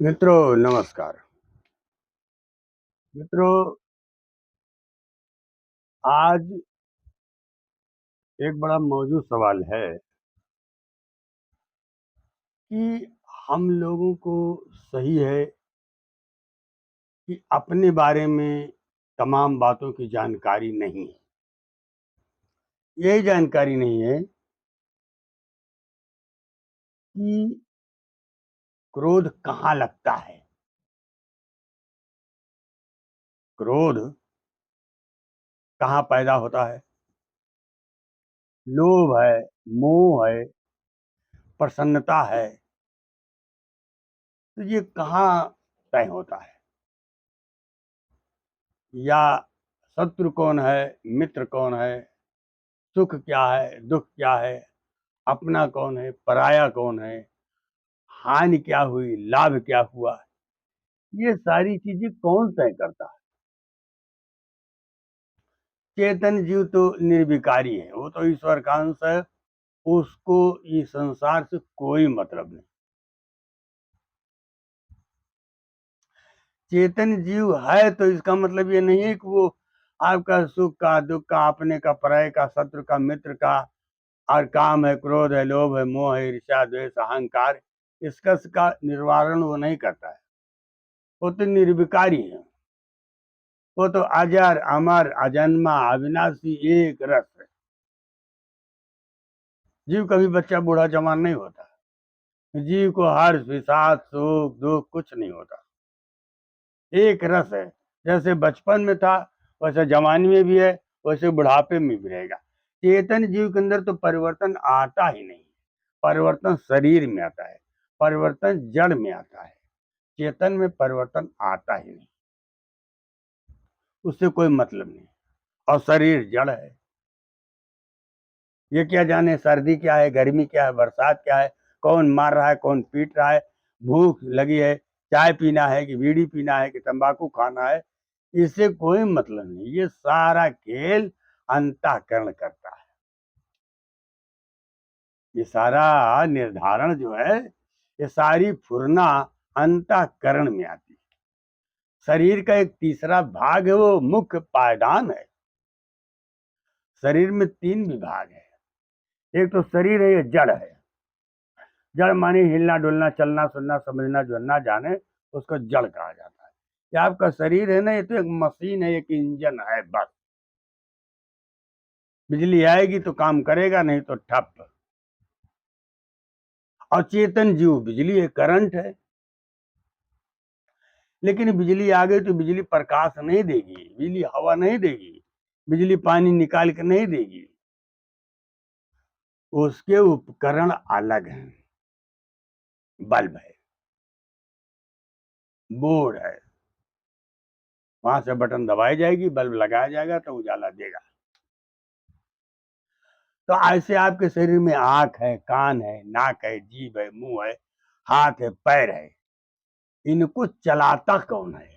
मित्रों नमस्कार। मित्रों, आज एक बड़ा मौजूद सवाल है कि हम लोगों को सही है कि अपने बारे में तमाम बातों की जानकारी नहीं है। यही जानकारी नहीं है कि क्रोध कहाँ लगता है, क्रोध कहाँ पैदा होता है, लोभ है, मोह है, प्रसन्नता है, तो ये कहाँ तय होता है, या शत्रु कौन है, मित्र कौन है, सुख क्या है, दुख क्या है, अपना कौन है, पराया कौन है, हानि क्या हुई, लाभ क्या हुआ, ये सारी चीजें कौन तय करता है। चेतन जीव तो निर्विकारी है, वो तो ईश्वर का अंश है, उसको इस संसार से कोई मतलब नहीं। चेतन जीव है तो इसका मतलब ये नहीं है कि वो आपका सुख का, दुख का, अपने का, पराये का, शत्रु का, मित्र का, और काम है, क्रोध है, लोभ है, मोह है, ईर्ष्या, द्वेष, अहंकार, इसका निवारण वो नहीं करता है। वो तो निर्विकारी है, वो तो अजर अमर अजन्मा अविनाशी एक रस है। जीव कभी बच्चा बूढ़ा जवान नहीं होता, जीव को हर्ष विषाद सुख दुख कुछ नहीं होता, एक रस है। जैसे बचपन में था वैसे जवानी में भी है, वैसे बुढ़ापे में भी रहेगा। चेतन जीव के अंदर तो परिवर्तन आता ही नहीं, परिवर्तन शरीर में आता है, परिवर्तन जड़ में आता है, चेतन में परिवर्तन आता ही नहीं, उससे कोई मतलब नहीं। और शरीर जड़ है, ये क्या जाने सर्दी क्या है, गर्मी क्या है, बरसात क्या है, कौन मार रहा है, कौन पीट रहा है, भूख लगी है, चाय पीना है कि बीड़ी पीना है कि तंबाकू खाना है, इससे कोई मतलब नहीं। ये सारा खेल अंतःकरण करता है। ये सारा निर्धारण जो है, ये सारी फुरना अंतःकरण में आती है। शरीर का एक तीसरा भाग है, वो मुख्य पायदान है। शरीर में 3 विभाग है। एक तो शरीर है, ये जड़ है। जड़ माने हिलना डुलना, चलना सुनना समझना जो ना जाने, उसको जड़ कहा जाता है। ये आपका शरीर है ना, ये तो एक मशीन है, एक इंजन है बस। बिजली आएगी तो काम करेगा, नहीं तो ठप। और चेतन जीव बिजली है, करंट है। लेकिन बिजली आ गई तो बिजली प्रकाश नहीं देगी, बिजली हवा नहीं देगी, बिजली पानी निकाल के नहीं देगी। उसके उपकरण अलग हैं। बल्ब है, बोर्ड है, वहां से बटन दबाई जाएगी, बल्ब लगाया जाएगा तो उजाला देगा। तो ऐसे आपके शरीर में आंख है, कान है, नाक है, जीभ है, मुंह है, हाथ है, पैर है, इनको चलाता कौन है?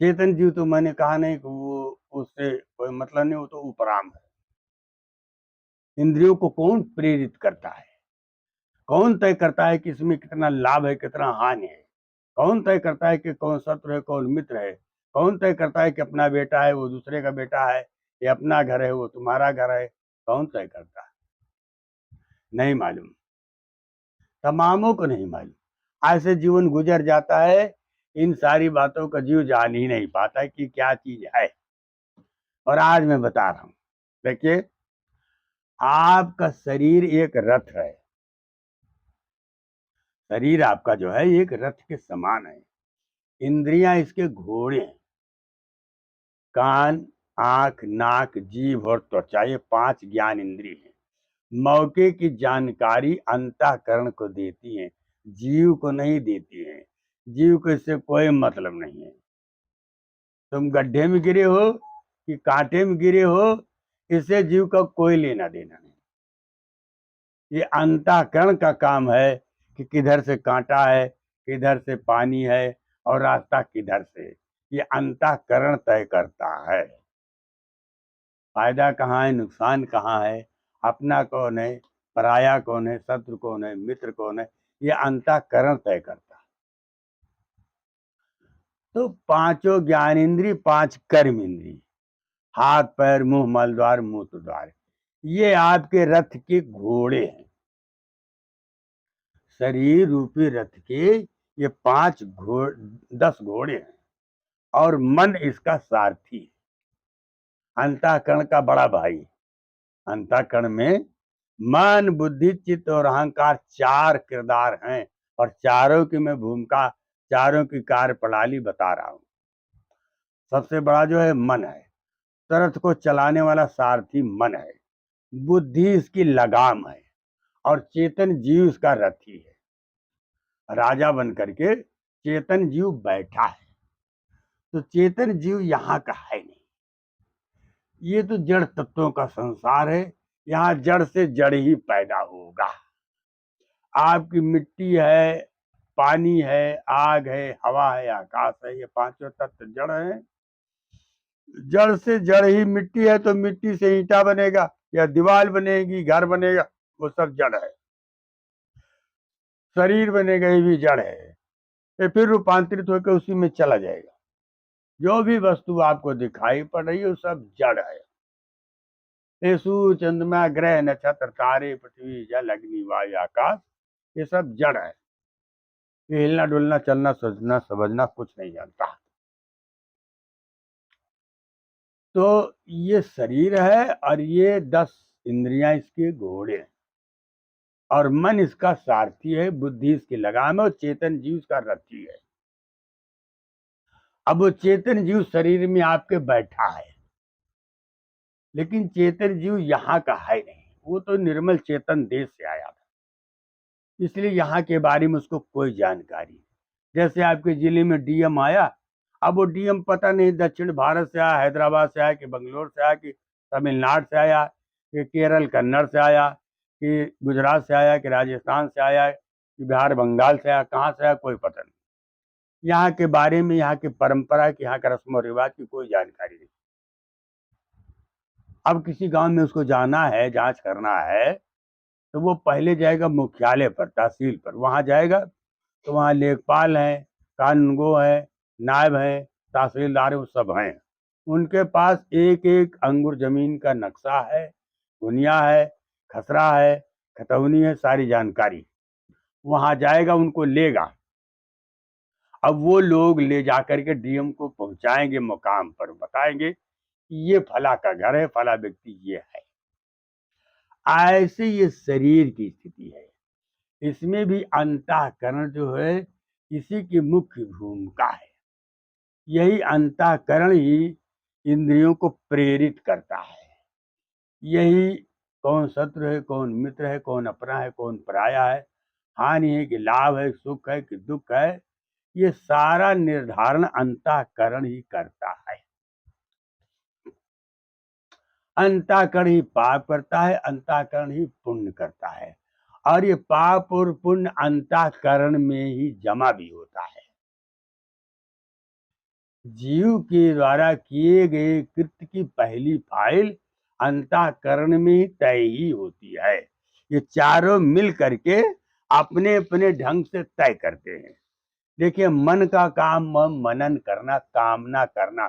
चेतन जीव तो मैंने कहा नहीं कि वो, उससे कोई मतलब नहीं, वो तो उपराम है। इंद्रियों को कौन प्रेरित करता है? कौन तय करता है कि इसमें कितना लाभ है, कितना हानि है? कौन तय करता है कि कौन शत्रु है, कौन मित्र है? कौन तय करता है कि अपना बेटा है वो दूसरे का बेटा है, ये अपना घर है वो तुम्हारा घर है? कौन तय करता है? नहीं मालूम, तमामों को नहीं मालूम। ऐसे जीवन गुजर जाता है, इन सारी बातों का जीव जान ही नहीं पाता है कि क्या चीज है। और आज मैं बता रहा हूं, देखिए, आपका शरीर एक रथ है। शरीर आपका जो है एक रथ के समान है। इंद्रियां इसके घोड़े हैं। कान, आंख, नाक, जीभ और त्वचा, ये 5 ज्ञान इंद्रिय हैं। मौके की जानकारी अंतःकरण को देती हैं, जीव को नहीं देती हैं। जीव को इससे कोई मतलब नहीं है। तुम गड्ढे में गिरे हो कि कांटे में गिरे हो, इससे जीव का कोई लेना देना नहीं। ये अंतःकरण का काम है कि किधर से कांटा है, किधर से पानी है, और रास्ता किधर से। ये अंतःकरण तय करता है। फायदा कहाँ है, नुकसान कहाँ है, अपना कौन है, पराया कौन है, शत्रु कौन है, मित्र कौन है, ये अंतःकरण तय करता है। तो पांचों ज्ञानेंद्रिय, पांच कर्म इंद्रिय, हाथ पैर मुंह मल द्वार मूत्र द्वार, ये आपके रथ के घोड़े हैं। शरीर रूपी रथ के ये 10 घोड़े हैं और मन इसका सारथी है। अंतःकरण का बड़ा भाई। अंतःकरण में मन बुद्धि चित्त और अहंकार 4 किरदार हैं और चारों की मैं भूमिका, चारों की कार्य प्रणाली बता रहा हूं। सबसे बड़ा जो है मन है, रथ को चलाने वाला सारथी मन है। बुद्धि इसकी लगाम है और चेतन जीव इसका रथी है। राजा बन करके चेतन जीव बैठा है। तो चेतन जीव यहाँ का है नहीं, ये तो जड़ तत्वों का संसार है। यहाँ जड़ से जड़ ही पैदा होगा। आपकी मिट्टी है, पानी है, आग है, हवा है, आकाश है, ये पांचों तत्व जड़ है। जड़ से जड़ ही मिट्टी है तो मिट्टी से ईंटा बनेगा या दीवार बनेगी, घर बनेगा, वो सब जड़ है। शरीर बनेगा, ये भी जड़ है। ये फिर रूपांतरित होकर उसी में चला जाएगा। जो भी वस्तु आपको दिखाई पड़ रही है वो सब जड़ है। ये सूर्य चंद्रमा ग्रह नक्षत्र तारे पृथ्वी जल अग्नि वायु आकाश, ये सब जड़ है। ये हिलना डुलना चलना सोचना समझना कुछ नहीं जानता। तो ये शरीर है और ये 10 इंद्रियां इसके घोड़े हैं और मन इसका सारथी है, बुद्धि इसकी लगाम है और चेतन जीव इसका रथी है। अब वो चेतन जीव शरीर में आपके बैठा है, लेकिन चेतन जीव यहाँ का है नहीं। वो तो निर्मल चेतन देश से आया था, इसलिए यहाँ के बारे में उसको कोई जानकारी नहीं। जैसे आपके जिले में डीएम आया, अब वो डीएम पता नहीं दक्षिण भारत से आया, हैदराबाद से आया कि बंगलोर से आया कि तमिलनाडु से आया कि केरल कन्नड़ से आया कि गुजरात से आया कि राजस्थान से आया कि बिहार बंगाल से आया, कहाँ से आया कोई पता नहीं। यहाँ के बारे में, यहाँ की परंपरा की, यहाँ का रस्म और रिवाज की कोई जानकारी नहीं। अब किसी गांव में उसको जाना है, जांच करना है, तो वो पहले जाएगा मुख्यालय पर, तहसील पर। वहां जाएगा तो वहाँ लेखपाल हैं, कानूनगो है, नायब है, तहसीलदार वो सब हैं। उनके पास एक एक अंगुर जमीन का नक्शा है, गुनिया है, खसरा है, खतौनी है, सारी जानकारी। वहां जाएगा, उनको लेगा। अब वो लोग ले जाकर के डीएम को पहुंचाएंगे, मुकाम पर बताएंगे ये फला का घर है, फला व्यक्ति ये है। ऐसे ये शरीर की स्थिति है। इसमें भी अंतःकरण जो है इसी की मुख्य भूमिका है। यही अंतःकरण ही इंद्रियों को प्रेरित करता है। यही कौन शत्रु है, कौन मित्र है, कौन अपना है, कौन पराया है, हानि है कि लाभ है, सुख है कि दुख है, ये सारा निर्धारण अंतःकरण ही करता है। अंतःकरण ही पाप करता है, अंतःकरण ही पुण्य करता है और ये पाप और पुण्य अंतःकरण में ही जमा भी होता है। जीव के द्वारा किए गए कृत्य की पहली फाइल अंतःकरण में ही तय ही होती है। ये चारों मिल करके अपने अपने ढंग से तय करते हैं। देखिए, मन का काम मनन करना, कामना करना,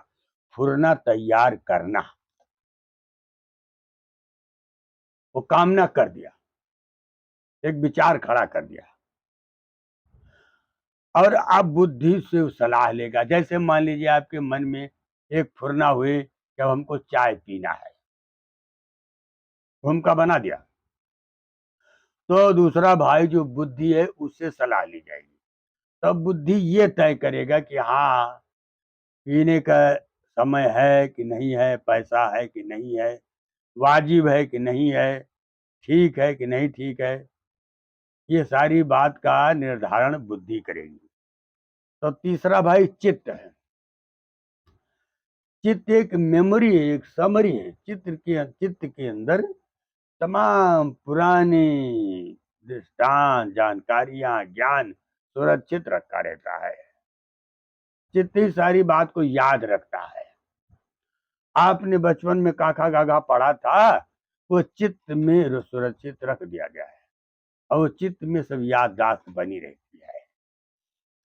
फुरना तैयार करना। वो कामना कर दिया, एक विचार खड़ा कर दिया और अब बुद्धि से सलाह लेगा। जैसे मान लीजिए आपके मन में एक फुरना हुए कि अब हमको चाय पीना है, भूमिका बना दिया, तो दूसरा भाई जो बुद्धि है उससे सलाह ली जाएगी। तब बुद्धि ये तय करेगा कि हाँ, पीने का समय है कि नहीं है, पैसा है कि नहीं है, वाजिब है कि नहीं है, ठीक है कि नहीं ठीक है। ये सारी बात का निर्धारण बुद्धि करेगी। तो तीसरा भाई चित्त है। चित्त एक मेमोरी है, एक समरी है। चित्त के अंदर तमाम पुरानी दृष्टांत, जानकारियां, ज्ञान सुरक्षित रखा रहता है। चित्त ही सारी बात को याद रखता है। आपने बचपन में काका गागा पढ़ा था, वो चित्त में सुरक्षित रख दिया गया है। और वो चित्त में सब याददाश्त बनी रहती है।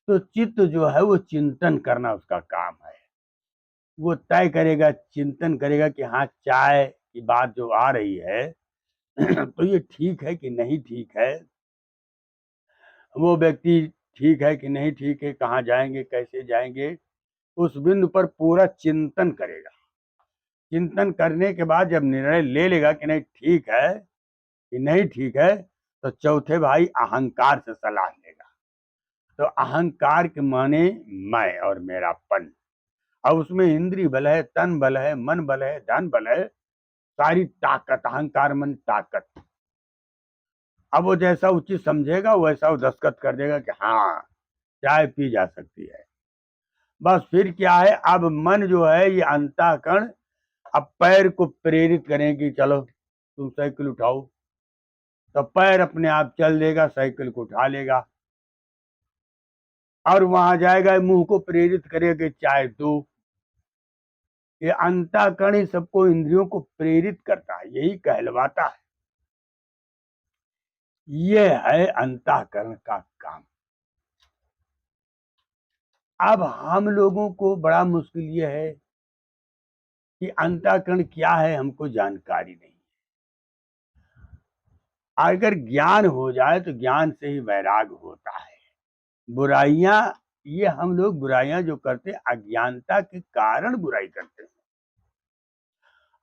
तो चित्त जो है वो चिंतन करना उसका काम है। वो तय करेगा, चिंतन करेगा कि हाँ, चाय की बात जो आ रही है तो ये ठीक है कि नहीं ठीक है, वो व्यक्ति ठीक है कि नहीं ठीक है, कहाँ जाएंगे, कैसे जाएंगे, उस बिंदु पर पूरा चिंतन करेगा। चिंतन करने के बाद जब निर्णय ले लेगा कि नहीं ठीक है कि नहीं ठीक है, तो चौथे भाई अहंकार से सलाह लेगा। तो अहंकार के माने मैं और मेरापन। अब उसमें इंद्रिय बल है, तन बल है, मन बल है, धन बल है, सारी ताकत, अहंकार मन ताकत। अब वो जैसा उचित समझेगा वैसा वो दस्तखत कर देगा कि हाँ, चाय पी जा सकती है। बस फिर क्या है, अब मन जो है ये अंतःकरण अब पैर को प्रेरित करें कि चलो तुम साइकिल उठाओ, तो पैर अपने आप चल देगा, साइकिल को उठा लेगा और वहां जाएगा, मुंह को प्रेरित करेगा कि चाय दो। ये अंतःकरण ही सबको, इंद्रियों को प्रेरित करता है, यही कहलवाता है। ये है अंतःकरण का काम। अब हम लोगों को बड़ा मुश्किल ये है कि अंतःकरण क्या है हमको जानकारी नहीं। अगर ज्ञान हो जाए तो ज्ञान से ही वैराग होता है। बुराइयां, ये हम लोग बुराइयां जो करते हैं अज्ञानता के कारण बुराई करते हैं।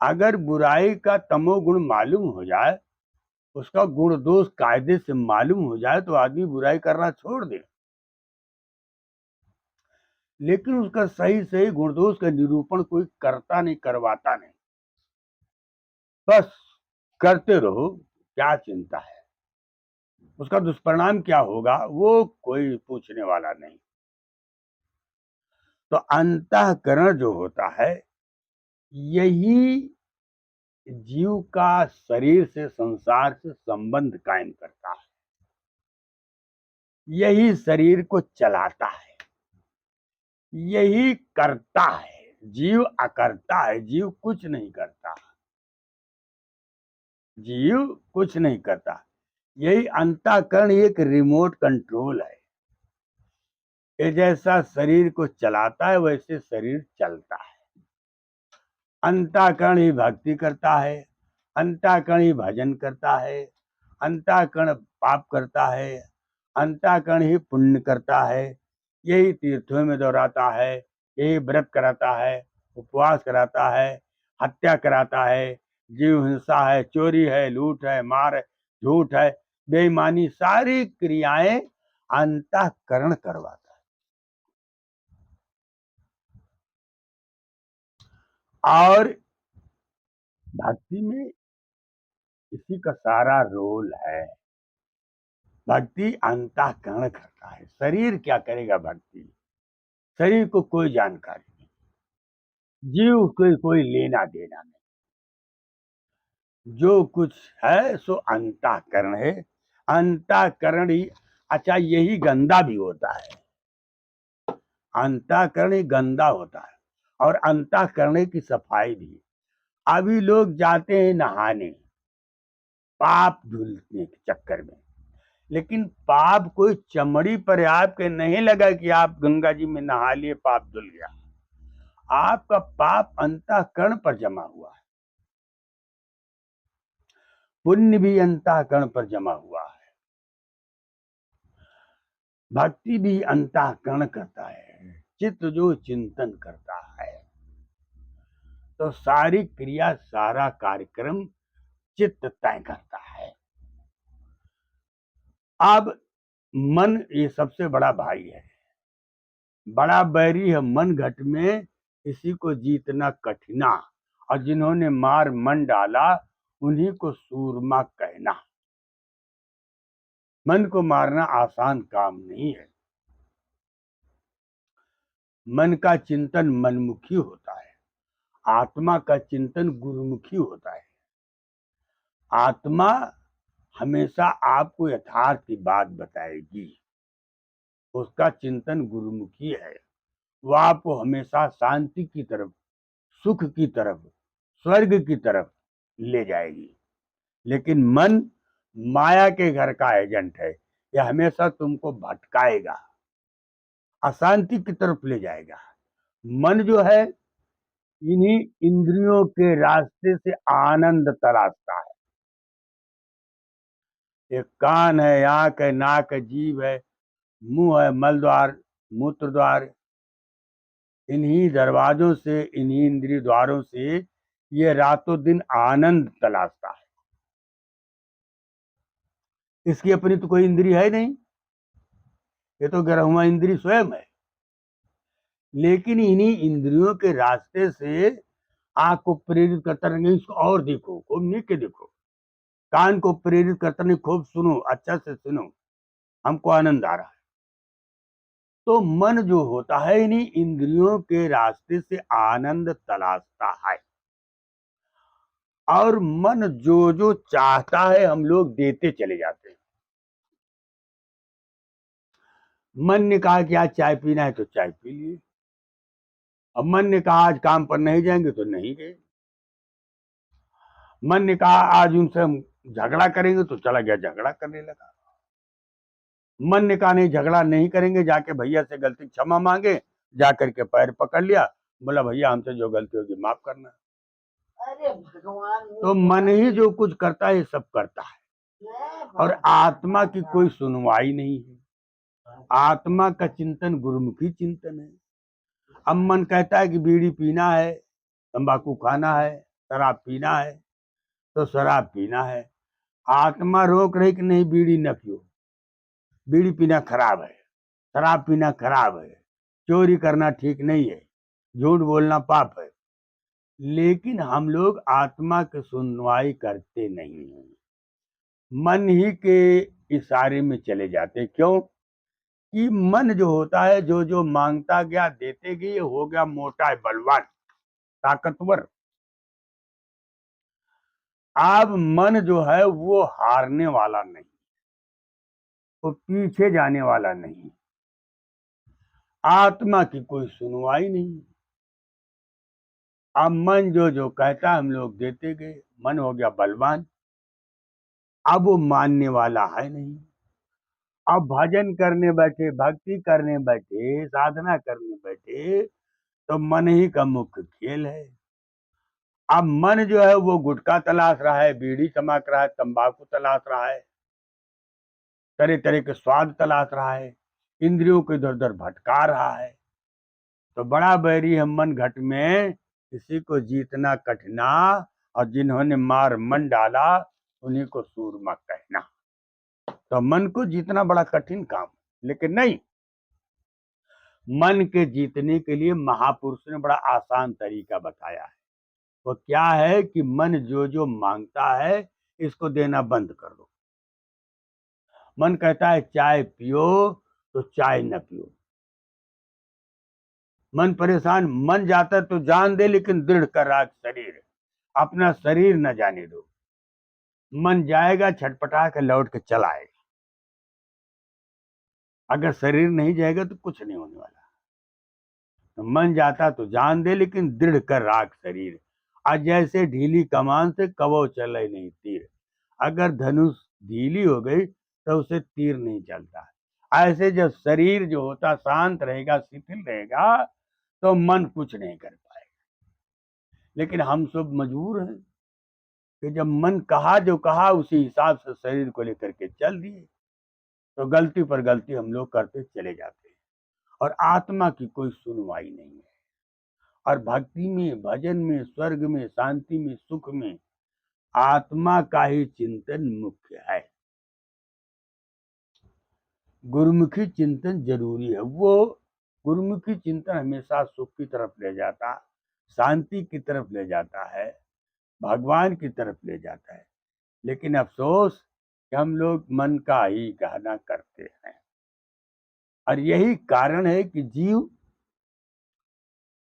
अगर बुराई का तमोगुण मालूम हो जाए, उसका गुण दोष कायदे से मालूम हो जाए, तो आदमी बुराई करना छोड़ दे। लेकिन उसका सही सही गुण दोष का निरूपण कोई करता नहीं, करवाता नहीं। बस करते रहो, क्या चिंता है, उसका दुष्परिणाम क्या होगा वो कोई पूछने वाला नहीं। तो अंतःकरण जो होता है, यही जीव का शरीर से, संसार से संबंध कायम करता है, यही शरीर को चलाता है, यही करता है। जीव अकर्ता है, जीव कुछ नहीं करता, जीव कुछ नहीं करता। यही अंतःकरण एक रिमोट कंट्रोल है। ये जैसा शरीर को चलाता है वैसे शरीर चलता है। अंतःकरण ही भक्ति करता है, अंतःकरण ही भजन करता है, अंतःकरण पाप करता है, अंतःकरण ही पुण्य करता है। यही तीर्थों में दोहराता है, यही व्रत कराता है, उपवास कराता है, हत्या कराता है, जीव हिंसा है, चोरी है, लूट है, मार है, झूठ है, बेईमानी, सारी क्रियाएं अंतःकरण करवाता है। और भक्ति में इसी का सारा रोल है। भक्ति अंतःकरण करता है, शरीर क्या करेगा भक्ति, शरीर को कोई जानकारी नहीं, जीव को कोई लेना देना नहीं। जो कुछ है सो अंतःकरण है, अंतःकरण ही। अच्छा, यही गंदा भी होता है, अंतःकरण ही गंदा होता है और अंतःकरण की सफाई भी। अभी लोग जाते हैं नहाने पाप धुलने के चक्कर में, लेकिन पाप कोई चमड़ी पर आपके नहीं लगा कि आप गंगा जी में नहा लिए पाप धुल गया। आपका पाप अंतःकरण पर जमा हुआ है, पुण्य भी अंतःकरण पर जमा हुआ है। भक्ति भी अंतःकरण करता है, चित्त जो चिंतन करता है, तो सारी क्रिया, सारा कार्यक्रम चित्त तय करता है। अब मन ये सबसे बड़ा भाई है, बड़ा बैरी है मन घट में, इसी को जीतना कठिना, और जिन्होंने मार मन डाला उन्हीं को सूरमा कहना। मन को मारना आसान काम नहीं है। मन का चिंतन मनमुखी होता है, आत्मा का चिंतन गुरुमुखी होता है। आत्मा हमेशा आपको यथार्थ की बात बताएगी, उसका चिंतन गुरुमुखी है। वह आपको हमेशा शांति की तरफ, सुख की तरफ, स्वर्ग की तरफ ले जाएगी। लेकिन मन माया के घर का एजेंट है। यह हमेशा तुमको भटकाएगा, अशांति की तरफ ले जाएगा। मन जो है इन्हीं इंद्रियों के रास्ते से आनंद तलाशता है। एक कान है, आंख है, नाक है, जीभ है, मुंह है, मल द्वार, मूत्र द्वार, इन्हीं दरवाजों से, इन्हीं इंद्रिय द्वारों से ये रातों दिन आनंद तलाशता है। इसकी अपनी तो कोई इंद्रिय है नहीं, ये तो ग्रहुआ इंद्रिय स्वयं है। लेकिन इन्हीं इंद्रियों के रास्ते से आंख को प्रेरित करता रहेंगे, इसको और देखो, खूब नीक के देखो। कान को प्रेरित करता नहीं, खूब सुनो, अच्छा से सुनो, हमको आनंद आ रहा है। तो मन जो होता है इन्हीं इंद्रियों के रास्ते से आनंद तलाशता है। और मन जो जो चाहता है हम लोग देते चले जाते हैं। मन ने कहा कि आज चाय पीना है तो चाय पी लिए। अब मन ने कहा आज काम पर नहीं जाएंगे तो नहीं गए। मन ने कहा आज उनसे हम झगड़ा करेंगे तो चला गया, झगड़ा करने लगा। मन ने कहा नहीं झगड़ा नहीं करेंगे, जाके भैया से गलती क्षमा मांगे, जाकर के पैर पकड़ लिया, बोला भैया हमसे जो गलती होगी माफ करना। अरे भगवान, तो मन ही जो कुछ करता है सब करता है। और आत्मा की कोई सुनवाई नहीं है। आत्मा का चिंतन गुरुमुखी चिंतन है। अब मन कहता है कि बीड़ी पीना है, तंबाकू खाना है, शराब पीना है, तो शराब पीना है। आत्मा रोक रही कि नहीं बीड़ी न पियो, बीड़ी पीना खराब है, शराब पीना खराब है, चोरी करना ठीक नहीं है, झूठ बोलना पाप है। लेकिन हम लोग आत्मा की सुनवाई करते नहीं हैं, मन ही के इशारे में चले जाते। क्यों कि मन जो होता है जो जो मांगता गया देते गए, हो गया मोटा है, बलवान, ताकतवर। अब मन जो है वो हारने वाला नहीं, वो पीछे जाने वाला नहीं। आत्मा की कोई सुनवाई नहीं। अब मन जो जो कहता हम लोग देते गए, मन हो गया बलवान। अब वो मानने वाला है नहीं। अब भजन करने बैठे, भक्ति करने बैठे, साधना करने बैठे, तो मन ही का मुख्य खेल है। अब मन जो है वो गुटखा तलाश रहा है, बीड़ी तमाक रहा है, तंबाकू तलाश रहा है, तरह तरह के स्वाद तलाश रहा है, इंद्रियों को इधर उधर भटका रहा है। तो बड़ा बैरी है मन घट में, किसी को जीतना कठिना, और जिन्होंने मार मन डाला उन्हीं को सूरमा कहना। तो मन को जीतना बड़ा कठिन काम, लेकिन नहीं, मन के जीतने के लिए महापुरुष ने बड़ा आसान तरीका बताया है। वो क्या है कि मन जो जो मांगता है इसको देना बंद कर दो। मन कहता है चाय पियो तो चाय न पियो। मन परेशान, मन जाता है तो जान दे, लेकिन दृढ़ कर रहा शरीर, अपना शरीर न जाने दो। मन जाएगा छटपटा के लौट के चला आएगा। अगर शरीर नहीं जाएगा तो कुछ नहीं होने वाला। तो मन जाता तो जान दे, लेकिन दृढ़ कर राख शरीर। आज जैसे ढीली कमान से कबो चले नहीं तीर। अगर धनुष ढीली हो गई तो उसे तीर नहीं चलता। ऐसे जब शरीर जो होता शांत रहेगा, शिथिल रहेगा, तो मन कुछ नहीं कर पाएगा। लेकिन हम सब मजबूर हैं कि जब मन कहा जो कहा उसी हिसाब से शरीर को लेकर के चल दिए, तो गलती पर गलती हम लोग करते चले जाते हैं। और आत्मा की कोई सुनवाई नहीं है। और भक्ति में, भजन में, स्वर्ग में, शांति में, सुख में आत्मा का ही चिंतन मुख्य है। गुरुमुखी चिंतन जरूरी है। वो गुरुमुखी चिंतन हमेशा सुख की तरफ ले जाता, शांति की तरफ ले जाता है, भगवान की तरफ ले जाता है। लेकिन अफसोस कि हम लोग मन का ही कहना करते हैं। और यही कारण है कि जीव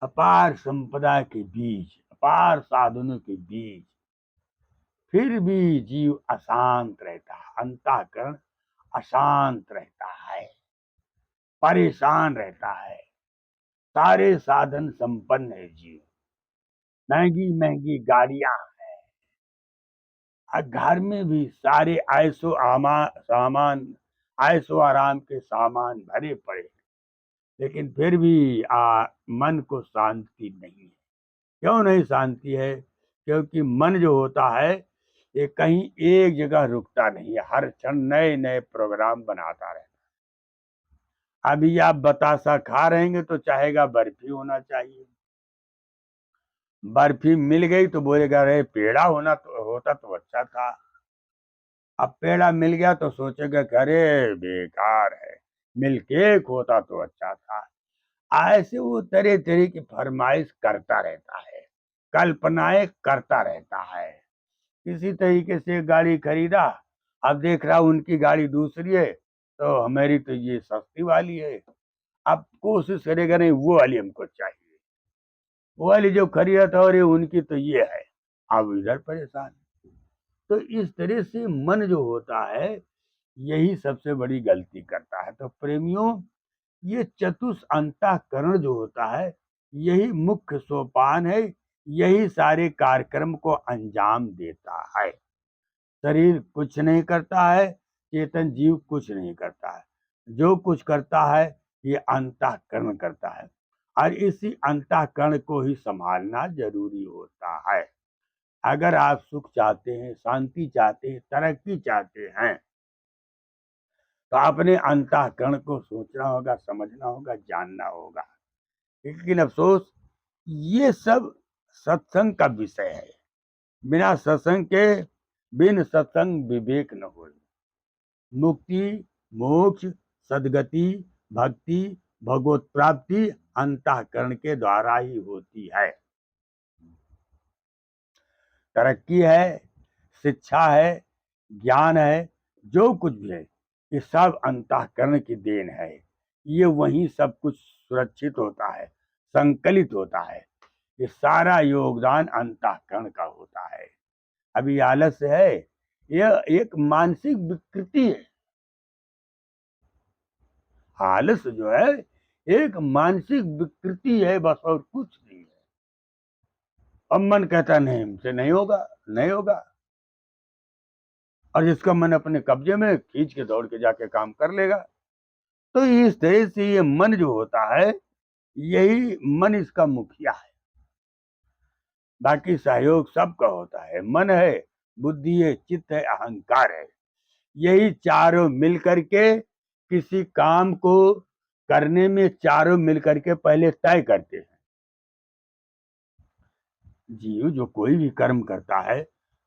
अपार संपदा के बीच, अपार साधनों के बीच फिर भी जीव अशांत रहता है, अंतःकरण अशांत रहता है, परेशान रहता है। सारे साधन संपन्न है जीव, महंगी महंगी गाड़ियां, घर में भी सारे ऐशो आराम के सामान भरे पड़े, लेकिन फिर भी मन को शांति नहीं है। क्यों नहीं शांति है? क्योंकि मन जो होता है ये कहीं एक जगह रुकता नहीं है, हर क्षण नए नए प्रोग्राम बनाता रहता है। अभी आप बतासा खा रहेंगे तो चाहेगा बर्फी होना चाहिए, बर्फी मिल गई तो बोलेगा अरे पेड़ा होता तो अच्छा था। अब पेड़ा मिल गया तो सोचेगा कि अरे बेकार है, मिल्क केक होता तो अच्छा था। ऐसे वो तरह तरह की फरमाइश करता रहता है, कल्पनाएं करता रहता है। किसी तरीके से गाड़ी खरीदा, अब देख रहा उनकी गाड़ी दूसरी है तो हमारी तो ये सस्ती वाली है। अब कोशिश करेगा नहीं वो वाली हमको चाहिए, वो वाली जो खरीदा था और ये उनकी तो ये है, अब इधर परेशान। तो इस तरह से मन जो होता है यही सबसे बड़ी गलती करता है। तो प्रेमियों, ये चतुष अंतःकरण जो होता है यही मुख्य सोपान है, यही सारे कार्यक्रम को अंजाम देता है। शरीर कुछ नहीं करता है, चेतन जीव कुछ नहीं करता है, जो कुछ करता है ये अंतःकरण करता है, और इसी अंतःकरण को ही संभालना जरूरी होता है। अगर आप सुख चाहते हैं, शांति चाहते हैं, तरक्की चाहते हैं, तो अपने अंतःकरण को सोचना होगा, समझना होगा, जानना होगा। लेकिन अफसोस ये सब सत्संग का विषय है। बिना सत्संग के बिन सत्संग विवेक न हो। मुक्ति, मोक्ष, सदगति, भक्ति, भगवत प्राप्ति अंतःकरण के द्वारा ही होती है। तरक्की है, शिक्षा है, ज्ञान है, जो कुछ भी है ये सब अंतःकरण की देन है। ये वहीं सब कुछ सुरक्षित होता है, संकलित होता है। ये सारा योगदान अंतःकरण का होता है। अभी आलस्य है, यह एक मानसिक विकृति है। आलस्य जो है एक मानसिक विकृति है, बस और कुछ नहीं है। अब मन कहता नहीं, हमसे नहीं होगा, नहीं होगा, और जिसका मन अपने कब्जे में खींच के दौड़ के जाके काम कर लेगा। तो इस तरह से ये मन जो होता है यही मन इसका मुखिया है, बाकी सहयोग सबका होता है। मन है, बुद्धि है, चित्त है, अहंकार है, यही चारों मिल करके किसी काम को करने में चारों मिल करके पहले तय करते हैं। जीव जो कोई भी कर्म करता है,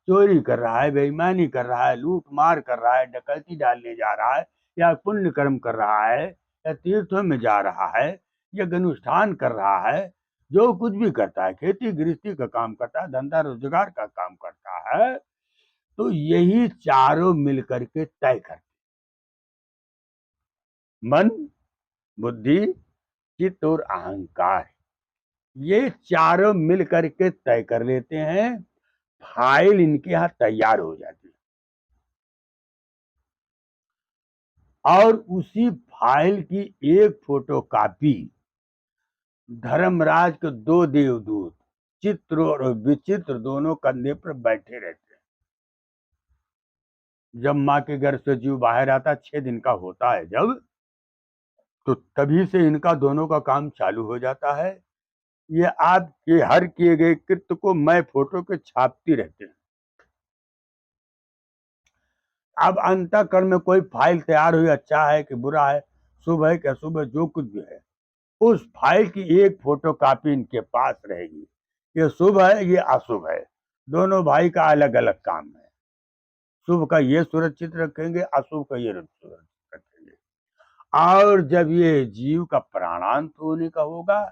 चोरी कर रहा है, बेईमानी कर रहा है, लूट मार कर रहा है, डकैती डालने जा रहा है, या पुण्य कर्म कर रहा है, या तीर्थों में जा रहा है, या अनुष्ठान कर रहा है, जो कुछ भी करता है, खेती गृहस्थी का काम करता है, धंधा रोजगार का काम करता है, तो यही चारों मिलकर के तय करते। मन, बुद्धि, चित्त और अहंकार, ये चारों मिल करके तय कर लेते हैं। फाइल इनके यहाँ तैयार हो जाती है, और उसी फाइल की एक फोटो कॉपी धर्मराज के दो देवदूत चित्र और विचित्र दोनों कंधे पर बैठे रहते हैं। जब माँ के घर से जीव बाहर आता 6 दिन का होता है जब, तो तभी से इनका दोनों का काम चालू हो जाता है। ये आपके हर किए गए कृत्य को मैं फोटो के छापती रहते हैं। अब अंतःकरण में कोई फाइल तैयार हुई, अच्छा है कि बुरा है, शुभ है कि अशुभ है, जो कुछ भी है, उस फाइल की एक फोटो कॉपी इनके पास रहेगी। ये शुभ है, ये अशुभ है, दोनों भाई का अलग अलग काम है। शुभ का ये सुरक्षित रखेंगे, अशुभ का ये सुरक्षित रखेंगे। और जब ये जीव का प्राणांत होने का होगा,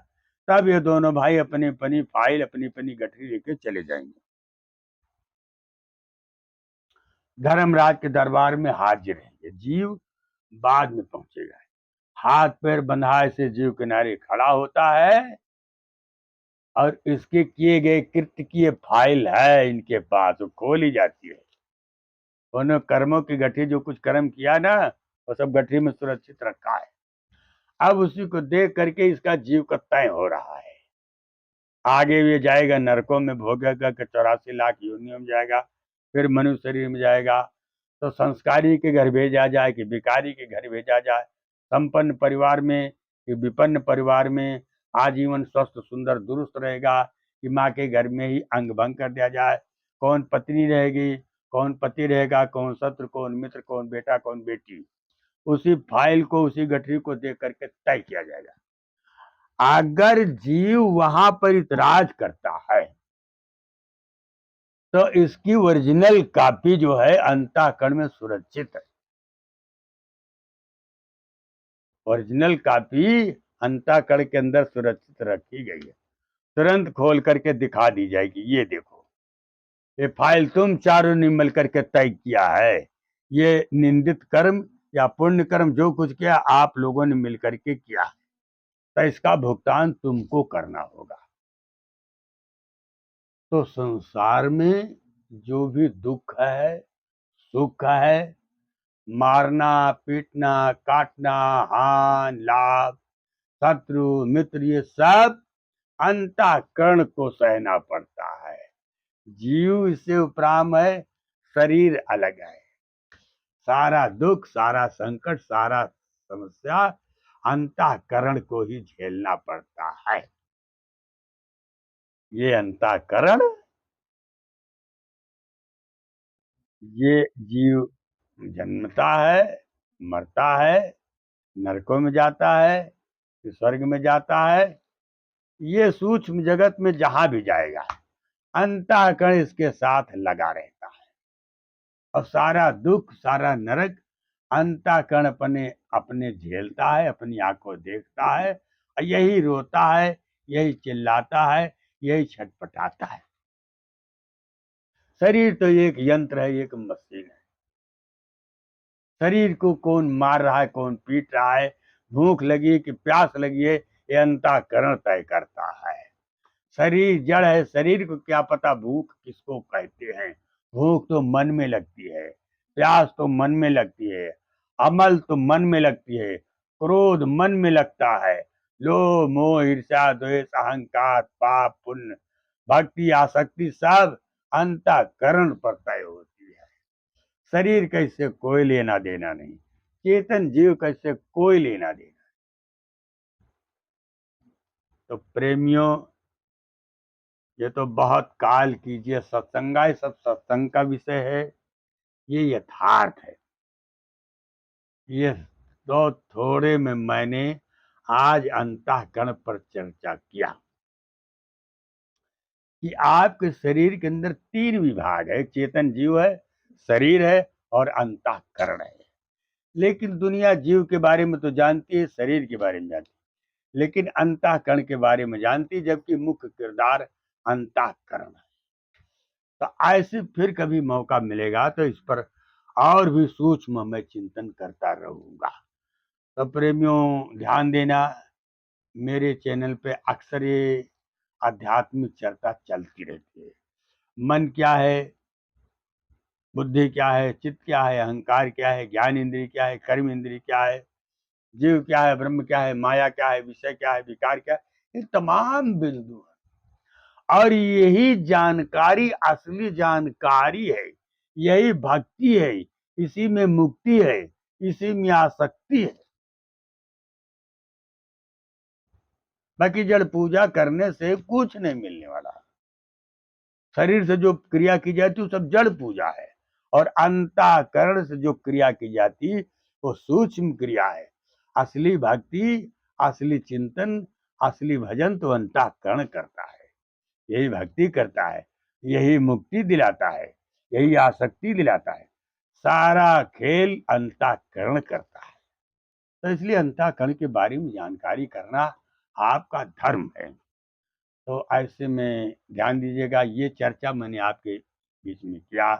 तब ये दोनों भाई अपनी अपनी फाइल, अपनी अपनी गठरी लेके चले जाएंगे, धर्मराज के दरबार में हाजिर रहेंगे। जीव बाद में पहुंचेगा, हाथ पैर बंधाए से जीव किनारे खड़ा होता है, और इसके किए गए कृत्य की ये फाइल है इनके पास, वो खोली जाती है। उन्होंने कर्मों की गठरी, जो कुछ कर्म किया ना, वो सब गठरी में सुरक्षित रखा है। अब उसी को देख करके इसका जीव का तय हो रहा है। आगे ये जाएगा नरकों में भोगेगा कि 84 लाख योनियों में जाएगा, फिर मनुष्य शरीर में जाएगा तो संस्कारी के घर भेजा जाए कि भिखारी के घर भेजा जाए, संपन्न परिवार में कि विपन्न परिवार में, आजीवन स्वस्थ सुंदर दुरुस्त रहेगा कि माँ के घर में ही अंग भंग कर दिया जाए, कौन पत्नी रहेगी, कौन पति रहेगा, कौन शत्रु, कौन मित्र, कौन बेटा, कौन बेटी, उसी फाइल को, उसी गठरी को देख करके तय किया जाएगा। अगर जीव वहां पर इतराज करता है तो इसकी ओरिजिनल कॉपी जो है अंतःकरण में सुरक्षित है। ओरिजिनल कॉपी अंतःकरण के अंदर सुरक्षित रखी गई है, तुरंत खोल करके दिखा दी जाएगी, ये देखो ये फाइल तुम चारों ने मिल करके तय किया है, ये निंदित कर्म या पुण्य कर्म जो कुछ किया आप लोगों ने मिल करके किया, तो इसका भुगतान तुमको करना होगा। तो संसार में जो भी दुख है, सुख है, मारना, पीटना, काटना, हान, लाभ, शत्रु, मित्र, ये सब अंतःकरण को सहना पड़ता है। जीव इससे उपराम है, शरीर अलग है। सारा दुख, सारा संकट, सारा समस्या अंतःकरण को ही झेलना पड़ता है। ये अंतःकरण, ये जीव जन्मता है, मरता है, नरकों में जाता है, स्वर्ग में जाता है, ये सूक्ष्म जगत में जहां भी जाएगा अंतःकरण इसके साथ लगा रहता है। और सारा दुख, सारा नरक अंतःकरण अपने अपने झेलता है, अपनी आंखों देखता है, और यही रोता है, यही चिल्लाता है, यही छटपटाता है। शरीर तो एक यंत्र है, एक मशीन है। शरीर को कौन मार रहा है, कौन पीट रहा है, भूख लगी कि प्यास लगी है, ये अंतःकरण तय करता है। शरीर जड़ है, शरीर को क्या पता भूख किसको कहते हैं। भूख तो मन में लगती है, प्यास तो मन में लगती है, अमल तो मन में लगती है, क्रोध मन में लगता है, लोभ, मोह, ईर्ष्या, द्वेष, अहंकार, पाप, पुण्य, भक्ति, आसक्ति सब अंतःकरण पर तय होती है। शरीर का इससे कोई लेना देना नहीं, चेतन जीव का इससे कोई लेना देना। तो प्रेमियों, ये तो बहुत काल कीजिए सत्संगा, ये सब सत्संग का विषय है, ये यथार्थ है। ये तो थोड़े में मैंने आज अंतःकरण पर चर्चा किया कि आपके शरीर के अंदर 3 विभाग है, चेतन जीव है, शरीर है और अंतःकरण है। लेकिन दुनिया जीव के बारे में तो जानती है, शरीर के बारे में जानती है, लेकिन अंतःकरण के बारे में जानती है, जबकि मुख्य किरदार अंतःकरण है। तो ऐसे फिर कभी मौका मिलेगा तो इस पर और भी सूक्ष्म मैं चिंतन करता रहूंगा। तो प्रेमियों ध्यान देना, मेरे चैनल पे अक्सर ये आध्यात्मिक चर्चा चलती रहती है। मन क्या है, बुद्धि क्या है, चित्त क्या है, अहंकार क्या है, ज्ञान इंद्रिय क्या है, कर्म इंद्रिय क्या है, जीव क्या है, ब्रह्म क्या है, माया क्या है, विषय क्या है, विकार क्या है, ये तमाम बिंदु है। और यही जानकारी असली जानकारी है, यही भक्ति है, इसी में मुक्ति है, इसी में आसक्ति है। बाकी जड़ पूजा करने से कुछ नहीं मिलने वाला। शरीर से जो क्रिया की जाती है सब जड़ पूजा है, और अंतःकरण से जो क्रिया की जाती वो सूक्ष्म क्रिया है। असली भक्ति, असली चिंतन, असली भजन तो अंतःकरण करता है, यही भक्ति करता है, यही मुक्ति दिलाता है, यही आसक्ति दिलाता है। सारा खेल अंतःकरण करता है। तो इसलिए अंतःकरण के बारे में जानकारी करना आपका धर्म है। तो ऐसे में ध्यान दीजिएगा, ये चर्चा मैंने आपके बीच में किया।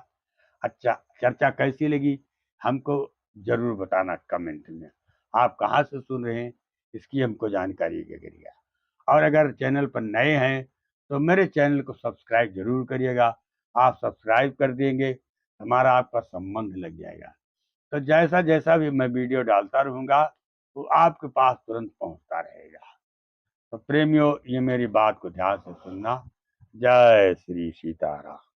अच्छा, चर्चा कैसी लगी हमको जरूर बताना कमेंट में। आप कहाँ से सुन रहे हैं इसकी हमको जानकारी करिएगा। और अगर चैनल पर नए हैं तो मेरे चैनल को सब्सक्राइब जरूर करिएगा। आप सब्सक्राइब कर देंगे, हमारा आपका संबंध लग जाएगा। तो जैसा जैसा भी मैं वीडियो डालता रहूँगा वो आपके पास तुरंत पहुँचता रहेगा। तो प्रेमियों, ये मेरी बात को ध्यान से सुनना। जय श्री सीताराम।